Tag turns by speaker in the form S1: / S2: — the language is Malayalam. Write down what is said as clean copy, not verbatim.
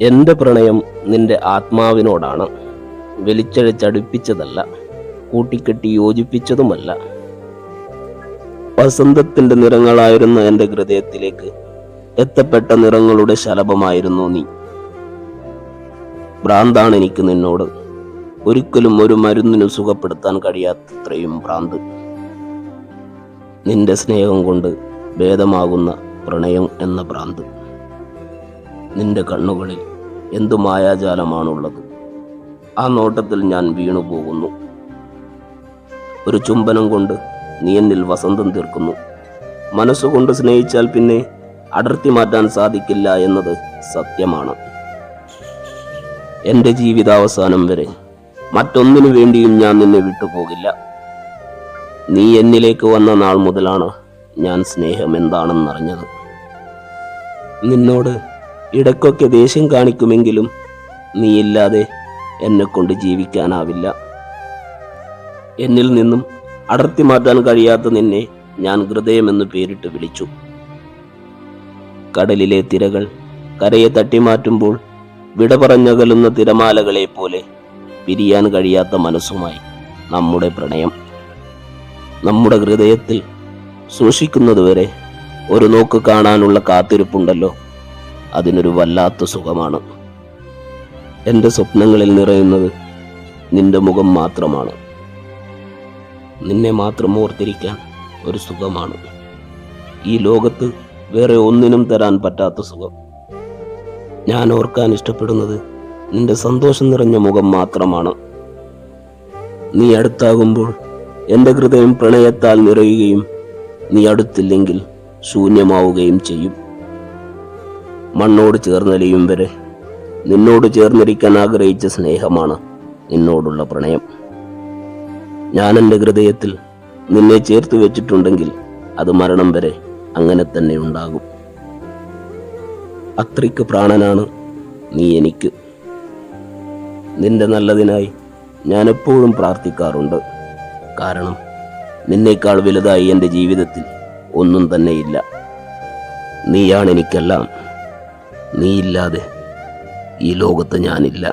S1: എൻ്റെ പ്രണയം നിന്റെ ആത്മാവിനോടാണ്. വലിച്ചഴച്ചടുപ്പിച്ചതല്ല, കൂട്ടിക്കെട്ടി യോജിപ്പിച്ചതുമല്ല. വസന്തത്തിൻ്റെ നിറങ്ങളായിരുന്ന എൻ്റെ ഹൃദയത്തിലേക്ക് എത്തപ്പെട്ട നിറങ്ങളുടെ ശലഭമായിരുന്നു നീ. ഭ്രാന്താണ് എനിക്ക് നിന്നോട്, ഒരിക്കലും ഒരു മരുന്നിനും സുഖപ്പെടുത്താൻ കഴിയാത്തത്രയും ഭ്രാന്ത്. നിന്റെ സ്നേഹം കൊണ്ട് ഭേദമാകുന്ന പ്രണയം എന്ന ഭ്രാന്ത്. നിന്റെ കണ്ണുകളിൽ എന്തു മായാജാലമാണുള്ളത്. ആ നോട്ടത്തിൽ ഞാൻ വീണുപോകുന്നു. ഒരു ചുംബനം കൊണ്ട് നീ എന്നിൽ വസന്തം തീർക്കുന്നു. മനസ്സുകൊണ്ട് സ്നേഹിച്ചാൽ പിന്നെ അടർത്തി മാറ്റാൻ സാധിക്കില്ല എന്നത് സത്യമാണ്. എൻ്റെ ജീവിതാവസാനം വരെ മറ്റൊന്നിനു വേണ്ടിയും ഞാൻ നിന്നെ വിട്ടുപോകില്ല. നീ എന്നിലേക്ക് വന്ന നാൾ മുതലാണ് ഞാൻ സ്നേഹം എന്താണെന്നറിഞ്ഞത്. നിന്നോട് ഇടയ്ക്കൊക്കെ ദേഷ്യം കാണിക്കുമെങ്കിലും നീയില്ലാതെ എന്നെ കൊണ്ട് ജീവിക്കാനാവില്ല. എന്നിൽ നിന്നും അടർത്തി മാറ്റാൻ കഴിയാത്ത നിന്നെ ഞാൻ ഹൃദയമെന്ന് പേരിട്ട് വിളിച്ചു. കടലിലെ തിരകൾ കരയെ തട്ടിമാറ്റുമ്പോൾ വിട പറഞ്ഞകലുന്ന തിരമാലകളെ പോലെ പിരിയാൻ കഴിയാത്ത മനസ്സുമായി നമ്മുടെ പ്രണയം നമ്മുടെ ഹൃദയത്തിൽ സൂക്ഷിക്കുന്നതുവരെ ഒരു നോക്ക് കാണാനുള്ള കാത്തിരിപ്പുണ്ടല്ലോ, അതിനൊരു വല്ലാത്ത സുഖമാണ്. എൻ്റെ സ്വപ്നങ്ങളിൽ നിറയുന്നത് നിന്റെ മുഖം മാത്രമാണ്. നിന്നെ മാത്രം ഓർത്തിരിക്കാൻ ഒരു സുഖമാണ്. ഈ ലോകത്ത് വേറെ ഒന്നിനും തരാൻ പറ്റാത്ത സുഖം. ഞാൻ ഓർക്കാൻ ഇഷ്ടപ്പെടുന്നത് നിന്റെ സന്തോഷം നിറഞ്ഞ മുഖം മാത്രമാണ്. നീ അടുത്താകുമ്പോൾ എൻ്റെ ഹൃദയം പ്രണയത്താൽ നിറയുകയും നീ അടുത്തില്ലെങ്കിൽ ശൂന്യമാവുകയും ചെയ്യും. മണ്ണോട് ചേർന്നലിയും വരെ നിന്നോട് ചേർന്നിരിക്കാൻ ആഗ്രഹിച്ച സ്നേഹമാണ് നിന്നോടുള്ള പ്രണയം. ഞാൻ എൻ്റെ ഹൃദയത്തിൽ നിന്നെ ചേർത്ത് വെച്ചിട്ടുണ്ടെങ്കിൽ അത് മരണം വരെ അങ്ങനെ തന്നെ ഉണ്ടാകും. അത്രയ്ക്ക് പ്രാണനാണ് നീ എനിക്ക്. നിന്റെ നല്ലതിനായി ഞാൻ എപ്പോഴും പ്രാർത്ഥിക്കാറുണ്ട്. കാരണം നിന്നേക്കാൾ വലുതായി എൻ്റെ ജീവിതത്തിൽ ഒന്നും തന്നെയില്ല. നീയാണ് എനിക്കെല്ലാം. നീയില്ലാതെ ഈ ലോകത്ത് ഞാനില്ല.